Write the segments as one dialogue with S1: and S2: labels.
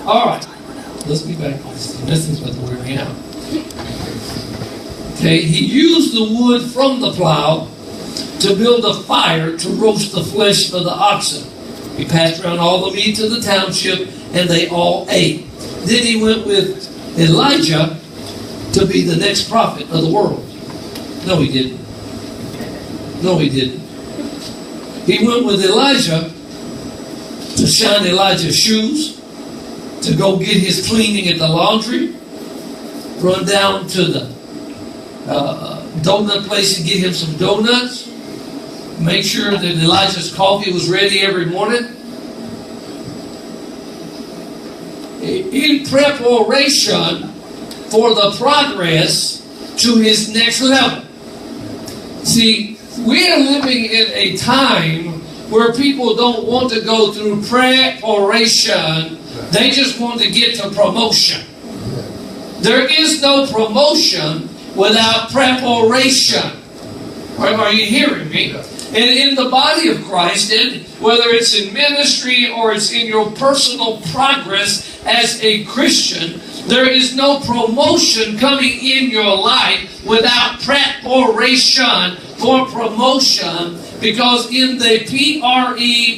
S1: All right. Let's be back. This is about to wear me out. Okay, he used the wood from the plow to build a fire to roast the flesh of the oxen. He passed around all the meat to the township, and they all ate. Then he went with Elijah to be the next prophet of the world. No, he didn't. No, he didn't. He went with Elijah to shine Elijah's shoes, to go get his cleaning at the laundry, run down to the donut place and get him some donuts, make sure that Elijah's coffee was ready every morning. In preparation for the progress to his next level. See, we are living in a time where people don't want to go through preparation. They just want to get to promotion. There is no promotion without preparation. Are you hearing me? And in the body of Christ, and whether it's in ministry or it's in your personal progress as a Christian, there is no promotion coming in your life without preparation for promotion, because in the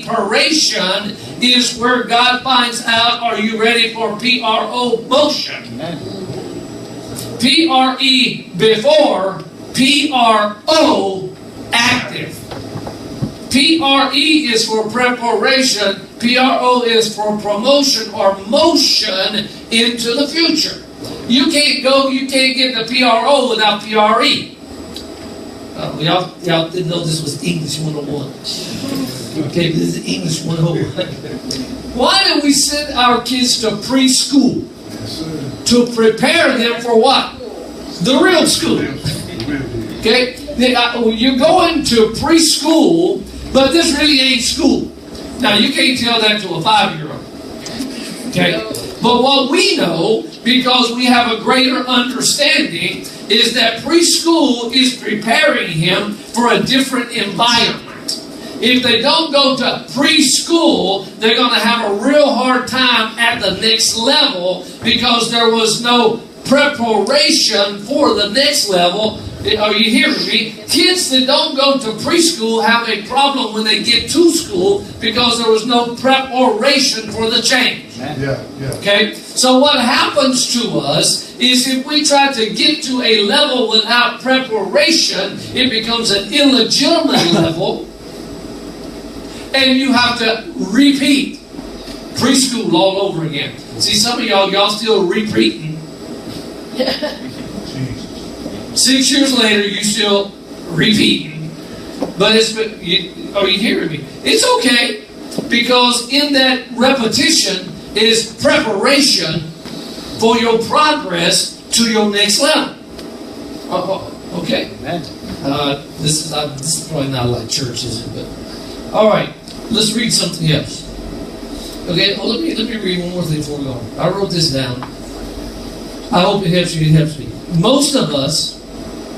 S1: preparation is where God finds out, are you ready for PRO motion? PRE before, PRO active. PRE is for preparation, PRO is for promotion or motion into the future. You can't get the PRO without PRE. Y'all didn't know this was English 101. Okay, this is English 101. Why do we send our kids to preschool? To prepare them for what? The real school. Okay? You're going to preschool, but this really ain't school. Now, you can't tell that to a 5-year-old. Okay? But what we know, because we have a greater understanding, is that preschool is preparing him for a different environment. If they don't go to preschool, they're going to have a real hard time at the next level, because there was no preparation for the next level. Are you hearing me? Kids that don't go to preschool have a problem when they get to school, because there was no preparation for the change. Okay? So what happens to us is, if we try to get to a level without preparation, it becomes an illegitimate level, and you have to repeat preschool all over again. See, some of y'all still repeating. 6 years later, you still repeating. But are you hearing me? It's okay, because in that repetition is preparation for your progress to your next level. Okay? This is probably not like church, is it? But all right, let's read something else. Okay, well, let me read one more thing before we go on. I wrote this down. I hope it helps you. It helps me. Most of us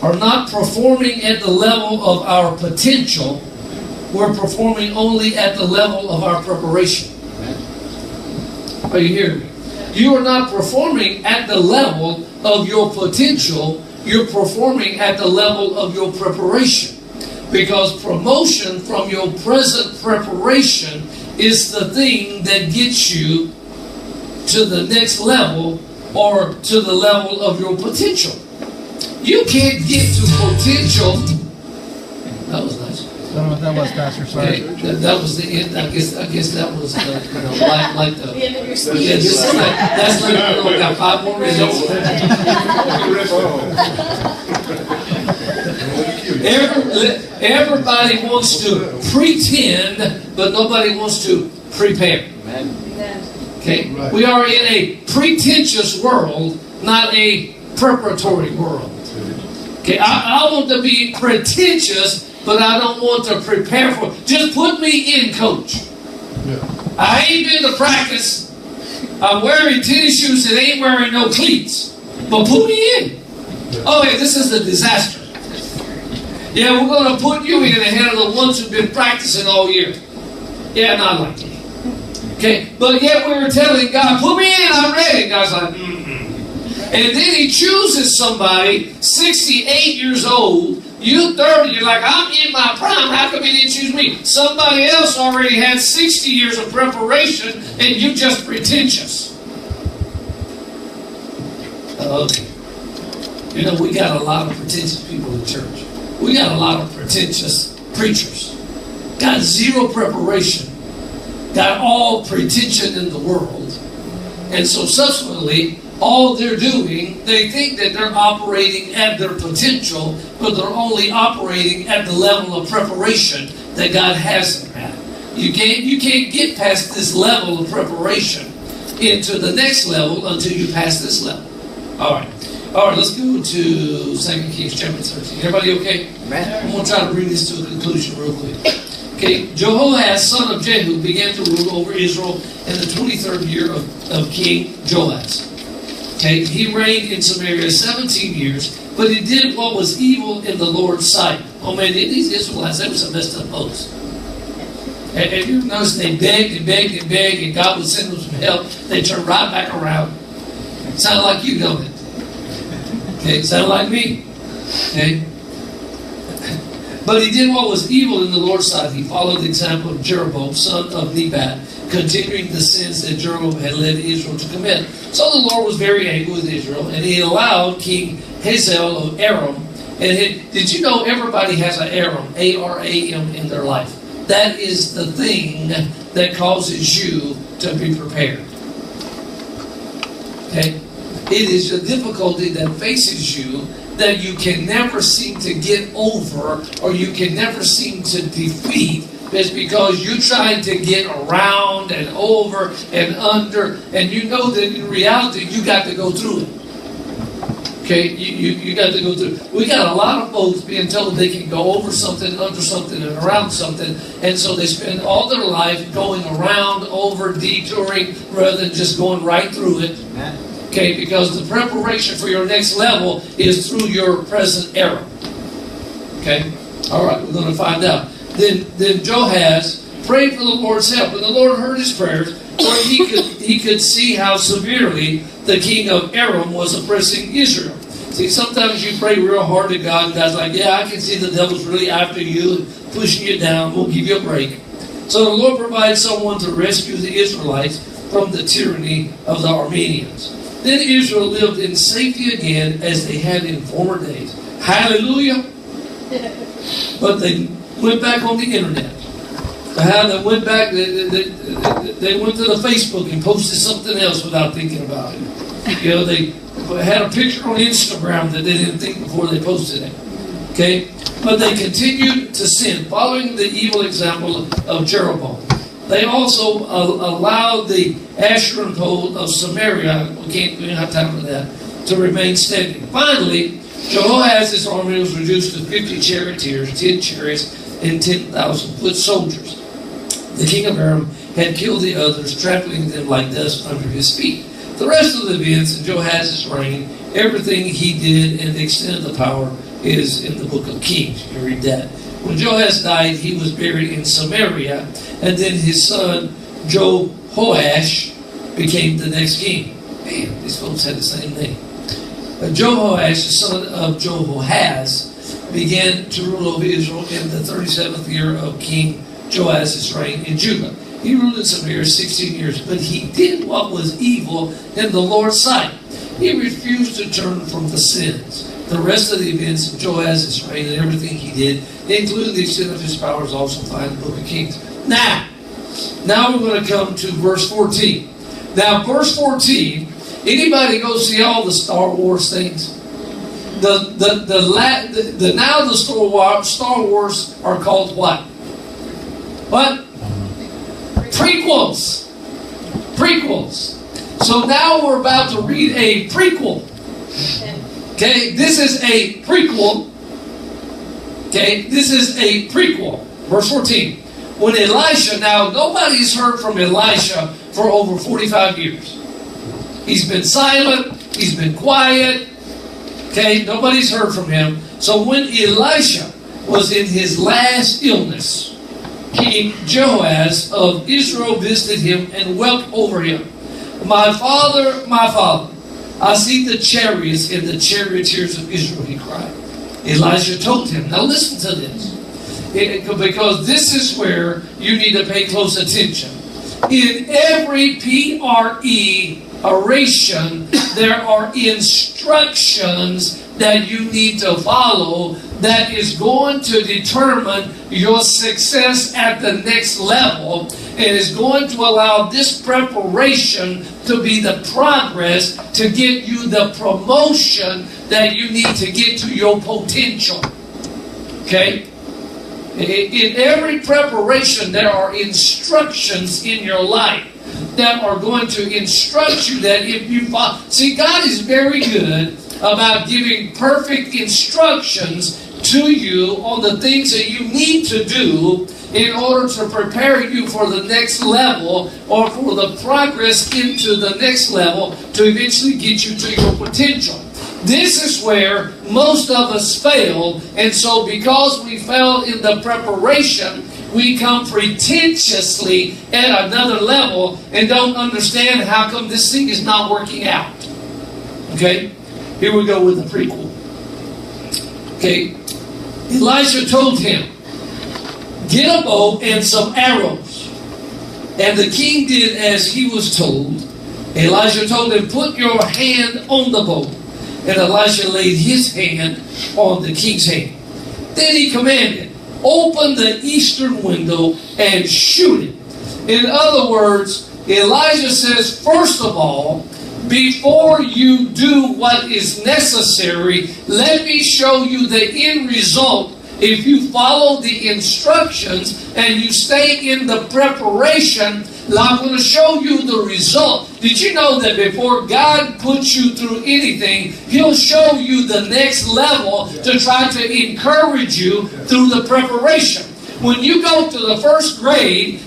S1: are not performing at the level of our potential. We're performing only at the level of our preparation. Are you hearing me? You are not performing at the level of your potential. You're performing at the level of your preparation. Because promotion from your present preparation is the thing that gets you to the next level, or to the level of your potential. You can't get to potential. That was nice.
S2: I don't know what that was, Pastor. Sorry.
S1: Okay, that was the end. I guess that was like the
S3: end of your speech.
S1: Yeah, that's like we got 5 more minutes. Everybody wants to pretend, but nobody wants to prepare. Okay, we are in a pretentious world, not a preparatory world. Okay, I want to be pretentious, but I don't want to prepare for it. Just put me in, coach. I ain't been to practice. I'm wearing tennis shoes that ain't wearing no cleats. But put me in. Oh, yeah, this is a disaster. Yeah, we're going to put you in ahead of the ones who've been practicing all year. Yeah, not like me. Okay, but yet we were telling God, put me in, I'm ready. God's like, And then He chooses somebody, 68 years old, you 30, you're like, I'm in my prime, how come He didn't choose me? Somebody else already had 60 years of preparation, and you just pretentious. Okay. You know, we got a lot of pretentious people in church. We got a lot of pretentious preachers. Got zero preparation. Got all pretension in the world. And so subsequently, all they're doing, they think that they're operating at their potential, but they're only operating at the level of preparation that God has them at. You can't get past this level of preparation into the next level until you pass this level. All right, let's go to 2 Kings chapter 13. Everybody okay? I'm going to try to bring this to a conclusion real quick. Okay, Jehoahaz, son of Jehu, began to rule over Israel in the 23rd year of King Joash. Okay, he reigned in Samaria 17 years, but he did what was evil in the Lord's sight. Oh man, these Israelites, they were some messed up folks. And you notice they begged and begged and begged, and God would send them some help. They turned right back around. Sound like you, don't it? Okay, sound like me. Okay. But he did what was evil in the Lord's sight. He followed the example of Jeroboam, son of Nebat, continuing the sins that Jeroboam had led Israel to commit. So the Lord was very angry with Israel, and He allowed King Hazael of Aram. And did you know everybody has an Aram, A-R-A-M, in their life? That is the thing that causes you to be prepared. Okay? It is the difficulty that faces you that you can never seem to get over, or you can never seem to defeat. It's because you're trying to get around and over and under, and you know that in reality you got to go through it. Okay, you got to go through it. We got a lot of folks being told they can go over something, under something, and around something, and so they spend all their life going around, over, detouring, rather than just going right through it. Okay, because the preparation for your next level is through your present era. Okay, all right, we're going to find out. Then Joahaz prayed for the Lord's help, and the Lord heard his prayers, for he could see how severely the king of Aram was oppressing Israel. See, sometimes you pray real hard to God, and God's like, yeah, I can see the devil's really after you and pushing you down. We'll give you a break. So the Lord provided someone to rescue the Israelites from the tyranny of the Arameans. Then Israel lived in safety again as they had in former days. Hallelujah! But they went back on the internet. How they went back, they went to the Facebook and posted something else without thinking about it. You know, they had a picture on Instagram that they didn't think before they posted it. Okay? But they continued to sin, following the evil example of Jeroboam. They also allowed the Asherah pole of Samaria, we don't have time for that, to remain standing. Finally, Jehoahaz's army was reduced to 50 charioteers, 10 chariots, and 10,000 foot soldiers. The king of Aram had killed the others, trampling them like dust under his feet. The rest of the events in Jehoahaz's reign, everything he did and the extent of the power, is in the book of Kings. You read that. When Joahaz died, he was buried in Samaria, and then his son Jehoash became the next king. Man, these folks had the same name. Jehoash, the son of Jehoahaz, began to rule over Israel in the 37th year of King Joahaz's reign in Judah. He ruled in Samaria 16 years, but he did what was evil in the Lord's sight. He refused to turn from the sins. The rest of the events of Joahaz's reign and everything he did, including the extent of his powers, also found in the book of Kings. Now we're going to come to verse 14. Now, verse 14, anybody go see all the Star Wars things? Now the Star Wars are called what? What? Prequels. So now we're about to read a prequel. Okay, this is a prequel. Okay, this is a prequel. Verse 14. When Elisha, now nobody's heard from Elisha for over 45 years. He's been silent. He's been quiet. Okay, nobody's heard from him. So when Elisha was in his last illness, King Jehoaz of Israel visited him and wept over him. My father, I see the chariots and the charioteers of Israel, he cried. Elijah told him, now listen to this, because this is where you need to pay close attention. In every oration, there are instructions that you need to follow that is going to determine your success at the next level, and is going to allow this preparation to be the progress to get you the promotion that you need to get to your potential. Okay? In every preparation, there are instructions in your life that are going to instruct you that if you follow. See, God is very good about giving perfect instructions to you on the things that you need to do in order to prepare you for the next level, or for the progress into the next level to eventually get you to your potential. This is where most of us fail, and so because we fail in the preparation, we come pretentiously at another level and don't understand how come this thing is not working out. Okay? Here we go with the prequel. Okay? Elijah told him, get a bow and some arrows. And the king did as he was told. Elijah told him, put your hand on the bow. And Elisha laid his hand on the king's hand. Then he commanded, open the eastern window and shoot it. In other words, Elijah says, first of all, before you do what is necessary, let me show you the end result. If you follow the instructions and you stay in the preparation, I'm going to show you the result. Did you know that before God puts you through anything, He'll show you the next level to try to encourage you through the preparation? When you go to the first grade,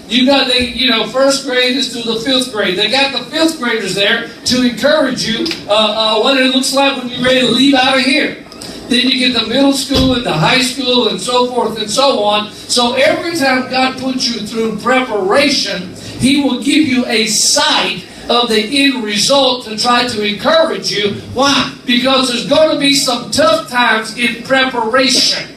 S1: first grade is to the fifth grade. They got the fifth graders there to encourage you what it looks like when you're ready to leave out of here. Then you get the middle school and the high school and so forth and so on. So every time God puts you through preparation, He will give you a sight of the end result to try to encourage you. Why? Because there's going to be some tough times in preparation.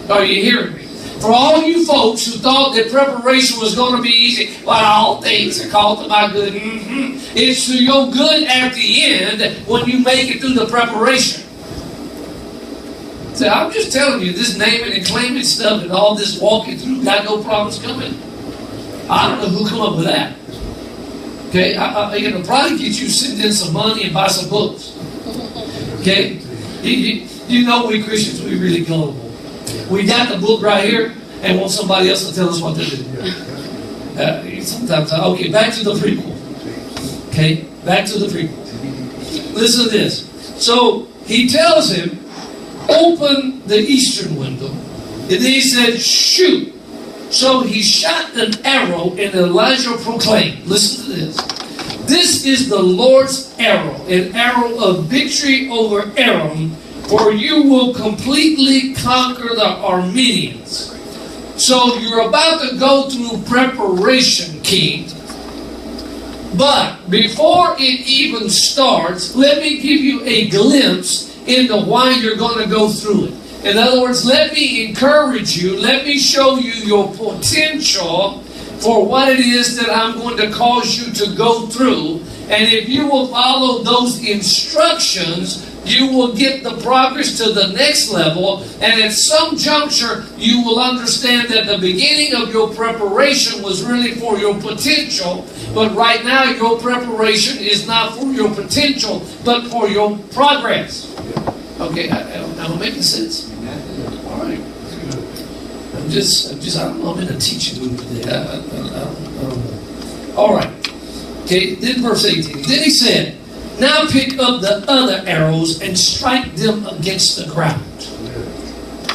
S1: Are you hearing me? For all you folks who thought that preparation was going to be easy, well, all things are called to my good. It's to your good at the end when you make it through the preparation. So I'm just telling you, this naming and claiming stuff and all this walking through, got no problems coming. I don't know who come up with that. Okay, it'll probably get you to send in some money and buy some books. Okay, you know we Christians, we really gullible. We got the book right here and want somebody else to tell us what to do. Sometimes, okay, back to the prequel. Okay, back to the prequel. Listen to this. So he tells him, open the eastern window. And then he said, shoot. So he shot an arrow, and Elijah proclaimed, listen to this. This is the Lord's arrow, an arrow of victory over Aram, for you will completely conquer the Arameans. So you're about to go through preparation, king. But before it even starts, let me give you a glimpse into why you're going to go through it. In other words, let me encourage you. Let me show you your potential for what it is that I'm going to cause you to go through. And if you will follow those instructions, you will get the progress to the next level. And at some juncture, you will understand that the beginning of your preparation was really for your potential. But right now, your preparation is not for your potential, but for your progress. Okay, am I making sense? All right. I don't know, I'm in a teaching mood today. I don't know. All right. Okay, then verse 18. Then he said, now pick up the other arrows and strike them against the ground.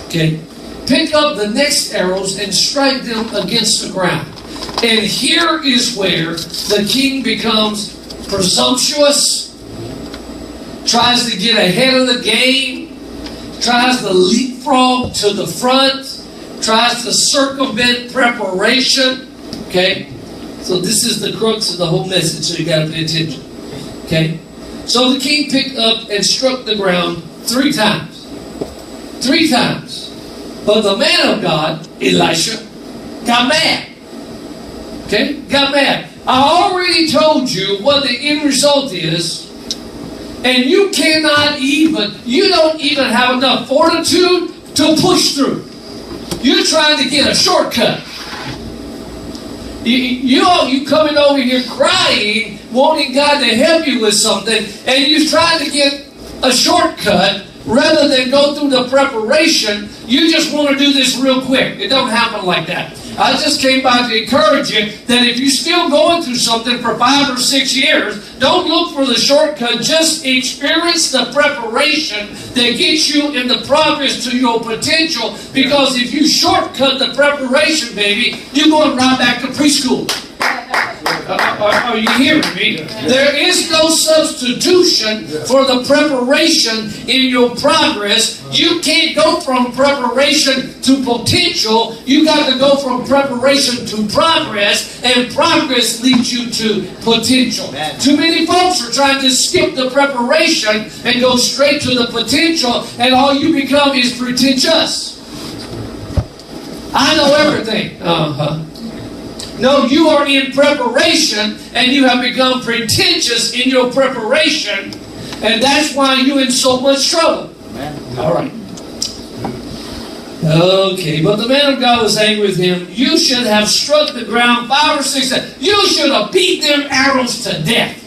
S1: Okay? Pick up the next arrows and strike them against the ground. And here is where the king becomes presumptuous, tries to get ahead of the game, tries to leapfrog to the front, tries to circumvent preparation. Okay? So this is the crux of the whole message, so you got to pay attention. Okay? So the king picked up and struck the ground 3 times. 3 times. But the man of God, Elisha, got mad. Okay? Got mad. I already told you what the end result is, and you don't even have enough fortitude to push through. You're trying to get a shortcut. You coming over here crying, wanting God to help you with something, and you're trying to get a shortcut rather than go through the preparation. You just want to do this real quick. It don't happen like that. I just came by to encourage you that if you're still going through something for 5 or 6 years, don't look for the shortcut. Just experience the preparation that gets you in the progress to your potential. Because if you shortcut the preparation, baby, you're going right back to preschool. Are you hearing me? There is no substitution for the preparation in your progress. You can't go from preparation to potential. You got to go from preparation to progress, and progress leads you to potential. Too many folks are trying to skip the preparation and go straight to the potential, and all you become is pretentious. I know everything. No, you are in preparation, and you have become pretentious in your preparation, and that's why you're in so much trouble. All right. Okay, but the man of God was angry with him. You should have struck the ground 5 or 6 times. You should have beat them arrows to death.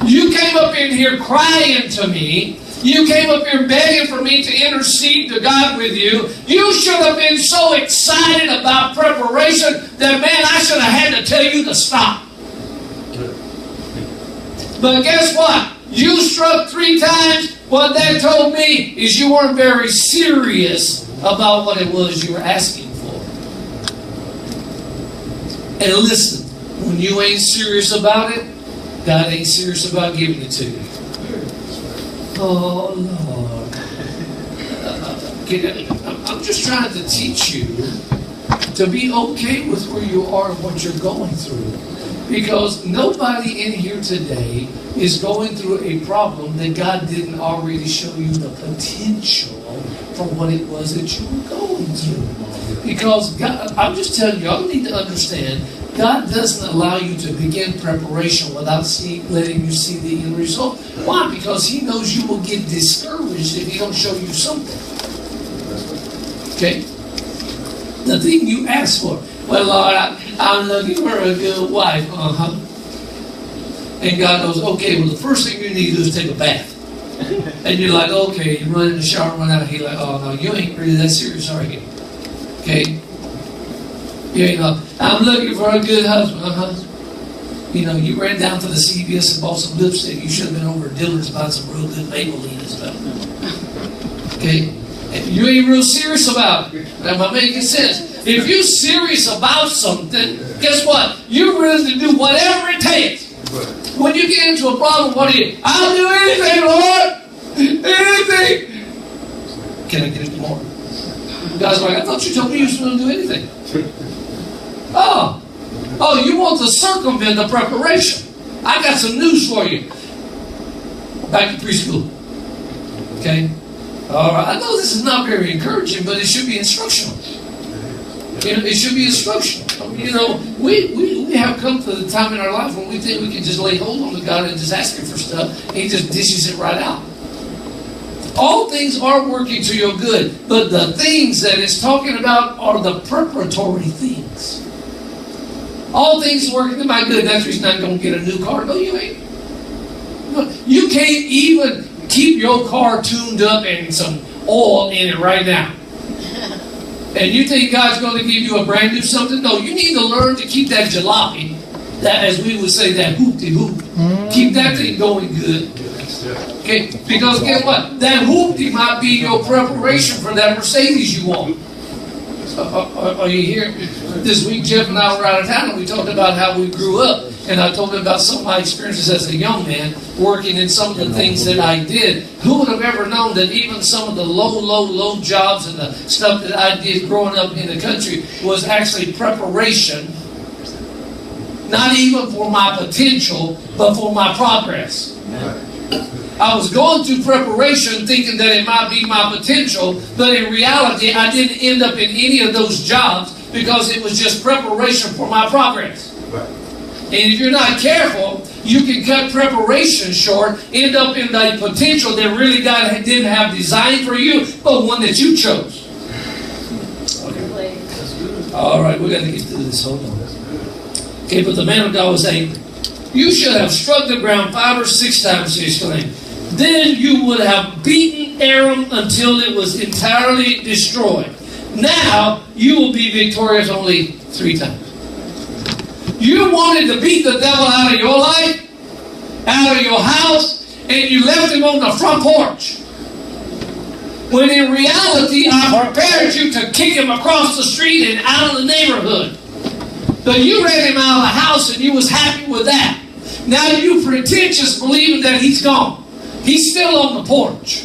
S1: You came up in here crying to me. You came up here begging for me to intercede to God with you. You should have been so excited about preparation that, man, I should have had to tell you to stop. But guess what? You struck 3 times. What that told me is you weren't very serious about what it was you were asking for. And listen, when you ain't serious about it, God ain't serious about giving it to you. Oh, Lord. I'm just trying to teach you to be okay with where you are and what you're going through. Because nobody in here today is going through a problem that God didn't already show you the potential for what it was that you were going through. Because God, I'm just telling you, y'all need to understand, God doesn't allow you to begin preparation without letting you see the end result. Why? Because He knows you will get discouraged if He don't show you something. Okay? The thing you ask for. Well, Lord, I'm looking for a good wife. And God goes, okay, well, the first thing you need to do is take a bath. And you're like, okay, you run in the shower, run out. He's like, oh, no, you ain't really that serious, are you? Okay? You ain't know, I'm looking for a good husband. You know, you ran down to the CVS and bought some lipstick. You should have been over at Dillard's buying some real good Maybelline and stuff. Okay? And you ain't real serious about it. Am I making sense? If you're serious about something, guess what? You're willing to do whatever it takes. When you get into a problem, what do you? I'll do anything, Lord. Anything. Can I get it more? God's like, I thought you told me you was going to do anything. Oh, you want to circumvent the preparation. I got some news for you. Back to preschool. Okay? All right. I know this is not very encouraging, but it should be instructional. You know, it should be instructional. You know, we have come to the time in our life when we think we can just lay hold on to God and just ask Him for stuff, and He just dishes it right out. All things are working to your good, but the things that it's talking about are the preparatory things. All things are working to my good. That's the reason I'm going to get a new car. No, you ain't. No, you can't even keep your car tuned up and some oil in it right now. And you think God's going to give you a brand new something? No, you need to learn to keep that jalopy, that, as we would say, that hoop-de-hoop. Keep that thing going good. Okay, because guess what? That hoopty might be your preparation for that Mercedes you want. Are you here? This week, Jeff and I were out of town, and we talked about how we grew up. And I told him about some of my experiences as a young man, working in some of the things that I did. Who would have ever known that even some of the low jobs and the stuff that I did growing up in the country was actually preparation, not even for my potential, but for my progress. I was going through preparation thinking that it might be my potential, but in reality, I didn't end up in any of those jobs because it was just preparation for my progress. And if you're not careful, you can cut preparation short, end up in the potential that really God didn't have designed for you, but one that you chose. Okay. All right, we got to get through this. Hold on. Okay, but the man of God was angry. You should have struck the ground 5 or 6 times, he exclaimed. Then you would have beaten Aram until it was entirely destroyed. Now you will be victorious only 3 times. You wanted to beat the devil out of your life, out of your house, and you left him on the front porch. When in reality, I prepared you to kick him across the street and out of the neighborhood. So you ran him out of the house and you was happy with that. Now you pretentious believing that he's gone. He's still on the porch.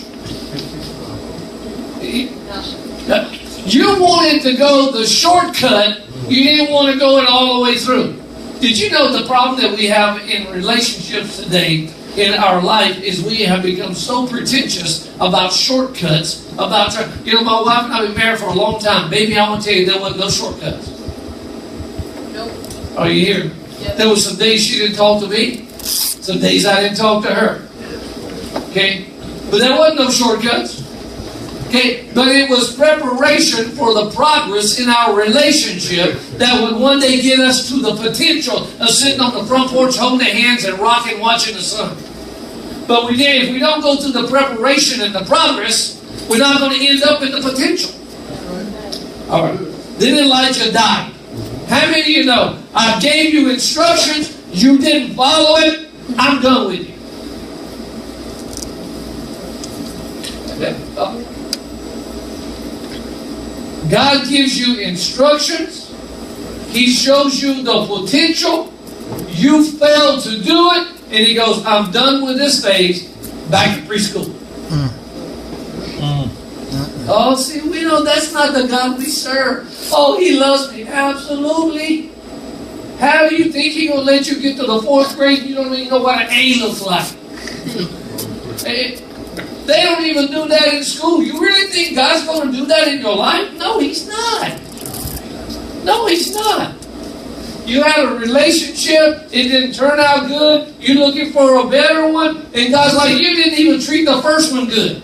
S1: You wanted to go the shortcut. You didn't want to go it all the way through. Did you know the problem that we have in relationships today in our life is we have become so pretentious about shortcuts, about, you know, my wife and I have been married for a long time. Baby, I want to tell you, there wasn't no shortcuts.
S3: Nope.
S1: Are you here?
S3: Yep.
S1: There was some days she didn't talk to me. Some days I didn't talk to her. Okay? But there wasn't no shortcuts. Okay, but it was preparation for the progress in our relationship that would one day get us to the potential of sitting on the front porch holding hands and rocking, watching the sun. But if we don't go through the preparation and the progress, we're not going to end up in the potential. All right. Then Elijah died. How many of you know? I gave you instructions, you didn't follow it, I'm done with you. God gives you instructions. He shows you the potential. You failed to do it. And He goes, I'm done with this phase. Back to preschool. Oh, see, we know that's not the God we serve. Oh, He loves me. Absolutely. How do you think He's going to let you get to the 4th grade and you don't even know what an A looks like? They don't even do that in school. You really think God's going to do that in your life? No, He's not. No, He's not. You had a relationship, it didn't turn out good, you're looking for a better one, and God's like, you didn't even treat the first one good.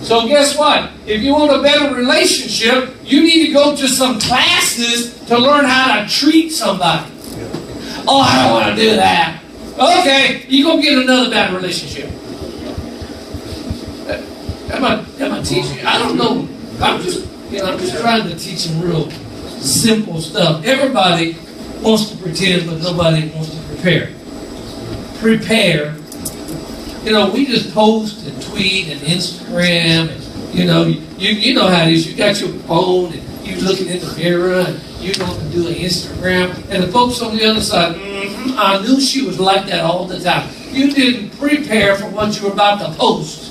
S1: So guess what? If you want a better relationship, you need to go to some classes to learn how to treat somebody. Oh, I don't want to do that. Okay, you're going to get another bad relationship. Am I teaching? I don't know. I'm just trying to teach some real simple stuff. Everybody wants to pretend, but nobody wants to prepare. Prepare. You know, we just post and tweet and Instagram, and you know how it is. You got your phone and you looking in the mirror and you going to do an Instagram, and the folks on the other side, I knew she was like that all the time. You didn't prepare for what you were about to post.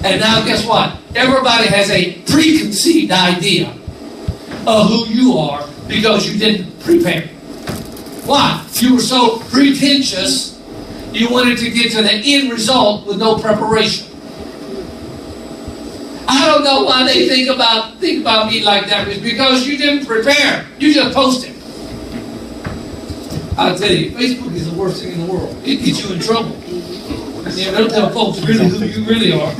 S1: And now guess what? Everybody has a preconceived idea of who you are because you didn't prepare. Why? You were so pretentious, you wanted to get to the end result with no preparation. I don't know why they think about me like that. It's because you didn't prepare. You just posted. I'll tell you, Facebook is the worst thing in the world. It gets you in trouble. Yeah, don't tell folks really who you really are.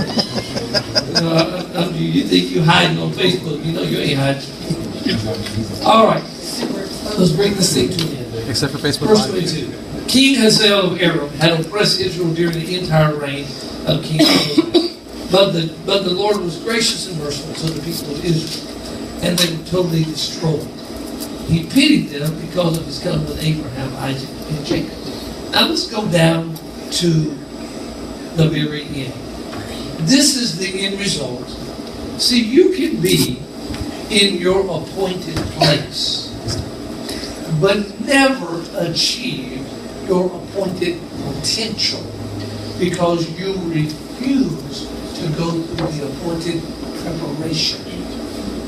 S1: You think you're hiding on Facebook. You know you ain't hiding. All right. Let's bring this thing to an end.
S2: Except for Facebook
S1: Verse
S2: Live.
S1: 22. King Hazael of Aram had oppressed Israel during the entire reign of King Uzziah. But the Lord was gracious and merciful to the people of Israel, and they were totally destroyed. He pitied them because of His covenant with Abraham, Isaac, and Jacob. Now let's go down to the very end. This is the end result. See, you can be in your appointed place, but never achieve your appointed potential because you refuse to go through the appointed preparation.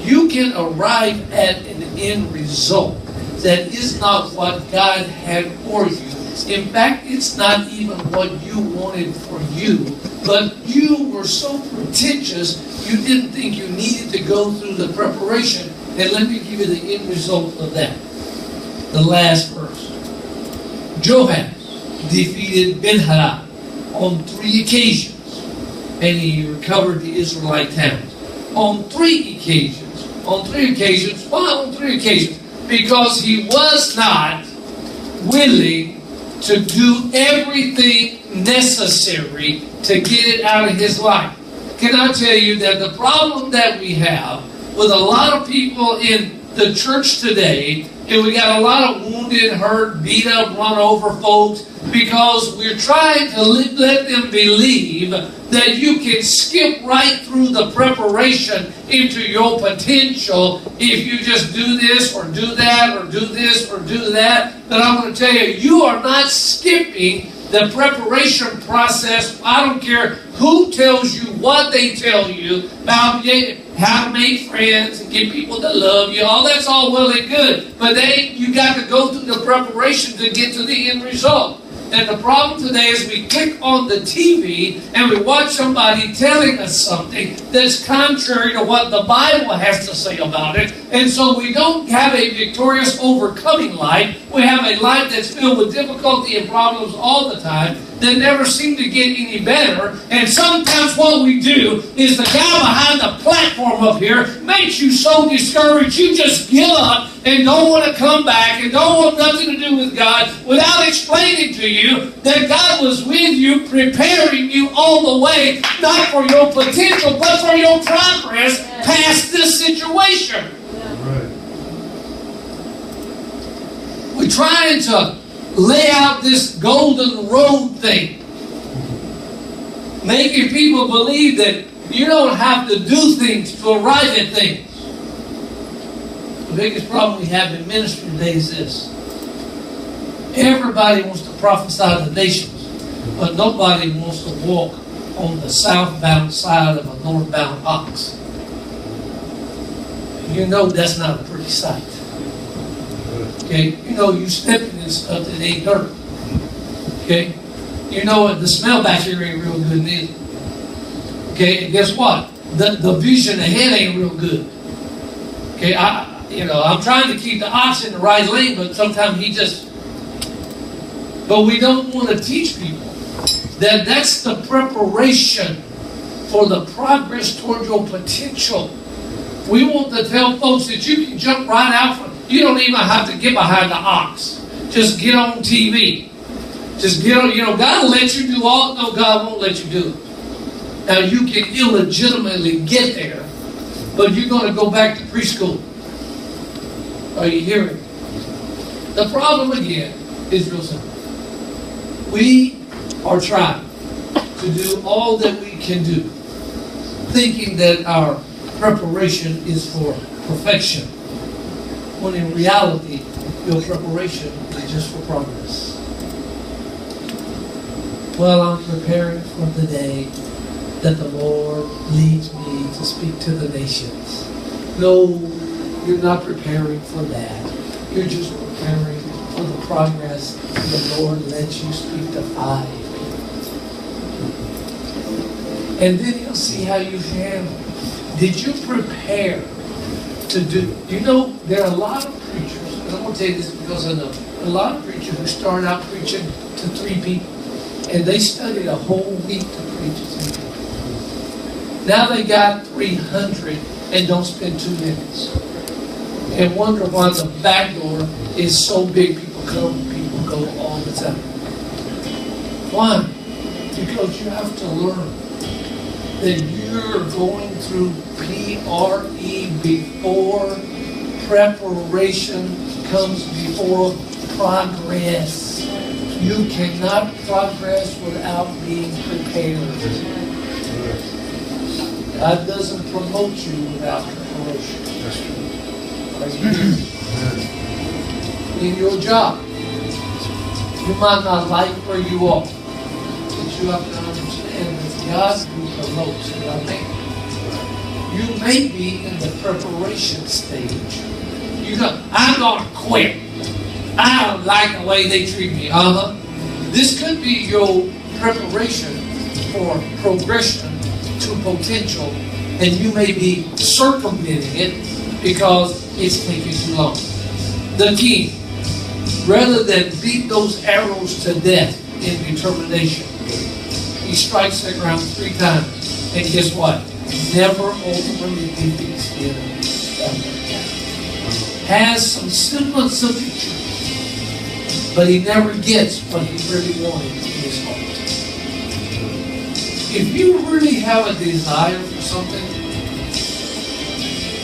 S1: You can arrive at an end result that is not what God had for you. In fact, it's not even what you wanted for you, but you were so pretentious you didn't think you needed to go through the preparation. And let me give you the end result of that. The last verse. Joab defeated Ben-Hadad on 3 occasions, and he recovered the Israelite towns. On 3 occasions. On 3 occasions. Why on 3 occasions? Because he was not willing to do everything necessary to get it out of his life. Can I tell you that the problem that we have with a lot of people in the church today, and we got a lot of wounded, hurt, beat up, run over folks, because we're trying to let them believe that you can skip right through the preparation into your potential if you just do this or do that or do this or do that. But I'm going to tell you, you are not skipping the preparation process. I don't care who tells you what they tell you about how to make friends and get people to love you. All that's all well and good. But you got to go through the preparation to get to the end result. And the problem today is we click on the TV and we watch somebody telling us something that's contrary to what the Bible has to say about it. And so we don't have a victorious, overcoming life. We have a life that's filled with difficulty and problems all the time that never seem to get any better. And sometimes what we do is the guy behind the platform up here makes you so discouraged you just give up and don't want to come back and don't want nothing to do with God without explaining to you that God was with you, preparing you all the way, not for your potential, but for your progress past this situation.
S4: Right.
S1: We're trying to lay out this golden road thing, making people believe that you don't have to do things to arrive at things. The biggest problem we have in ministry today is this. Everybody wants to prophesy to the nations, but nobody wants to walk on the southbound side of a northbound ox. You know that's not a pretty sight. Okay? You know you stepping in stuff that ain't dirt. Okay? You know the smell back here ain't real good neither. Okay? And guess what? The vision ahead ain't real good. Okay? I'm trying to keep the ox in the right lane, but sometimes but we don't want to teach people that that's the preparation for the progress toward your potential. We want to tell folks that you can jump right out from, you don't even have to get behind the ox. Just get on TV. Just get on, God will let you do all, no, God won't let you do it. Now you can illegitimately get there, but you're going to go back to preschool. Are you hearing? The problem again is real simple. We are trying to do all that we can do, thinking that our preparation is for perfection, when in reality, your preparation is just for progress. Well, I'm preparing for the day that the Lord leads me to speak to the nations. No, you're not preparing for that. You're just preparing for the progress the Lord lets you speak to 5 people. And then He'll see how you handle it. Did you prepare to do? There are a lot of preachers, and I'm going to tell you this because I know, a lot of preachers who start out preaching to 3 people, and they studied a whole week to preach to 3 people. Now they got 300 and don't spend 2 minutes. And wonder why the back door is so big, people come, people go all the time. Why? Because you have to learn that you're going through PRE before preparation comes before progress. You cannot progress without being prepared. God doesn't promote you without preparation. preparation. In your job, you might not like where you are, but you have to understand that God who promotes and I think you may be in the preparation stage. You go, I'm gonna quit. I don't like the way they treat me. This could be your preparation for progression to potential, and you may be circumventing it because it's taking too long. The king, rather than beat those arrows to death in determination, he strikes the ground 3 times, and guess what? Never ultimately defeats the enemy. Has some semblance of victory, but he never gets what he really wanted in his heart. If you really have a desire for something,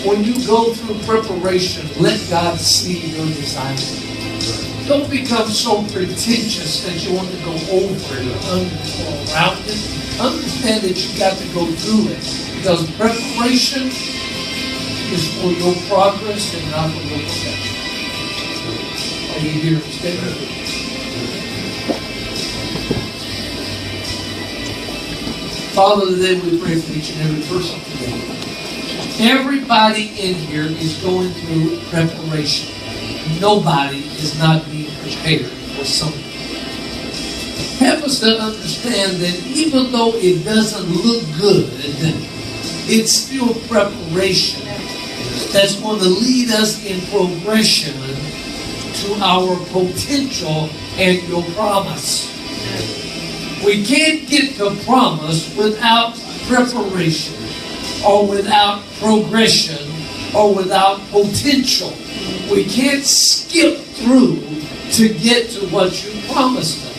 S1: when you go through preparation, let God see your desire. Don't become so pretentious that you want to go over it or under it or around it. Understand that you got to go through it, because preparation is for your progress and not for your perfection. Are you here to stay with me? Father, today we pray for each and every person today. Everybody in here is going through preparation. Nobody is not being prepared for something. Help us to understand that even though it doesn't look good, it's still preparation that's going to lead us in progression to our potential and your promise. We can't get to promise without preparation, or without progression, or without potential. We can't skip through to get to what you promised us.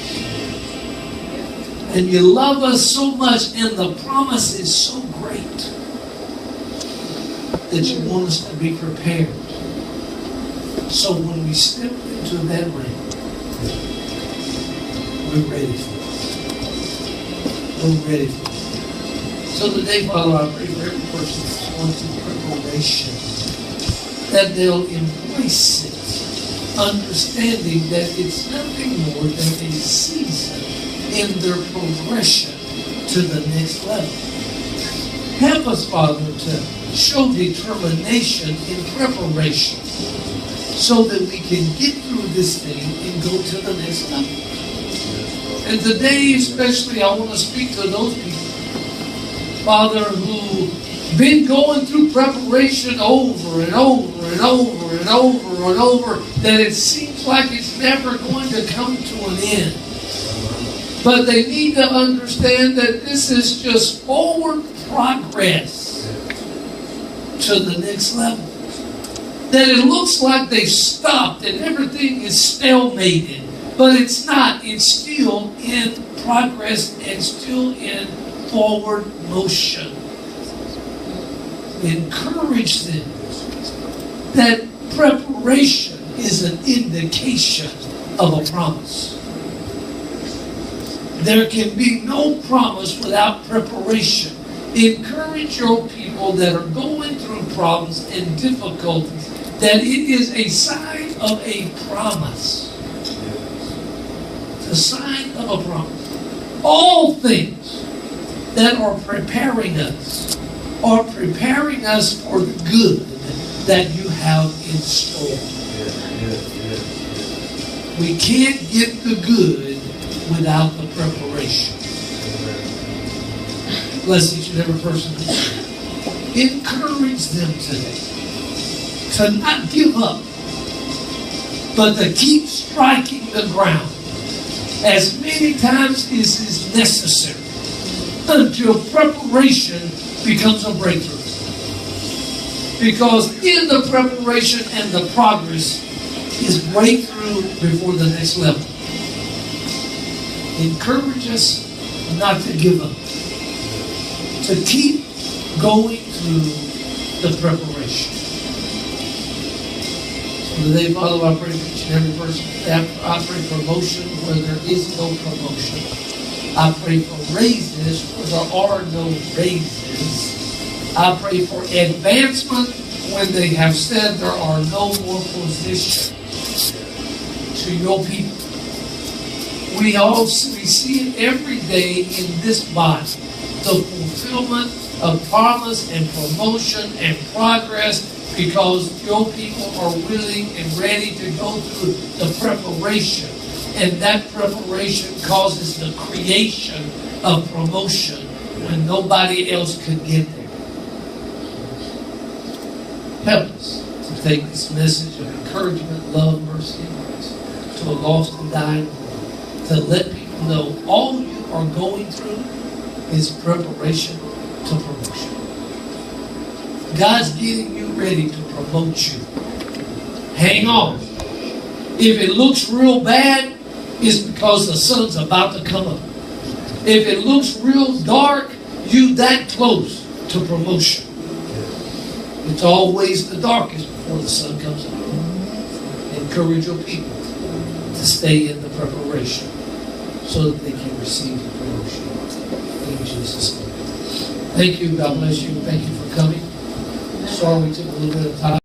S1: And you love us so much, and the promise is so great that you want us to be prepared. So when we step into that ring, we're ready for it. We're ready for it. So today, Father, I pray for every person that's going through preparation, that they'll embrace it, understanding that it's nothing more than a season in their progression to the next level. Help us, Father, to show determination in preparation so that we can get through this thing and go to the next level. And today especially, I want to speak to those people, Father, who've been going through preparation over and over and over and over and over, that it seems like it's never going to come to an end. But they need to understand that this is just forward progress to the next level. That it looks like they've stopped and everything is stalemated, but it's not. It's still in progress and still in forward motion. Encourage them that preparation is an indication of a promise. There can be no promise without preparation. Encourage your people that are going through problems and difficulties that it is a sign of a promise. It's a sign of a promise. All things that are preparing us for the good that you have in store. We can't get the good without the preparation. Bless each and every person. Encourage them today to not give up, but to keep striking the ground as many times as is necessary until preparation becomes a breakthrough. Because in the preparation and the progress is breakthrough before the next level. Encourage us not to give up, to keep going through the preparation. So today, Father, I pray for each and every person. I pray for promotion where there is no promotion. I pray for raises where there are no raises. I pray for advancement when they have said there are no more positions to your people. We see it every day in this body. The fulfillment of promise and promotion and progress, because your people are willing and ready to go through the preparation. And that preparation causes the creation of promotion when nobody else could get there. Help us to take this message of encouragement, love, mercy, and grace to a lost and dying world, to let people know all you are going through is preparation to promotion. God's getting you ready to promote you. Hang on. If it looks real bad, it's because the sun's about to come up. If it looks real dark, you that close to promotion. It's always the darkest before the sun comes up. Encourage your people to stay in the preparation so that they can receive the promotion. In Jesus' name. Thank you. God bless you. Thank you for coming. Sorry we took a little bit of time.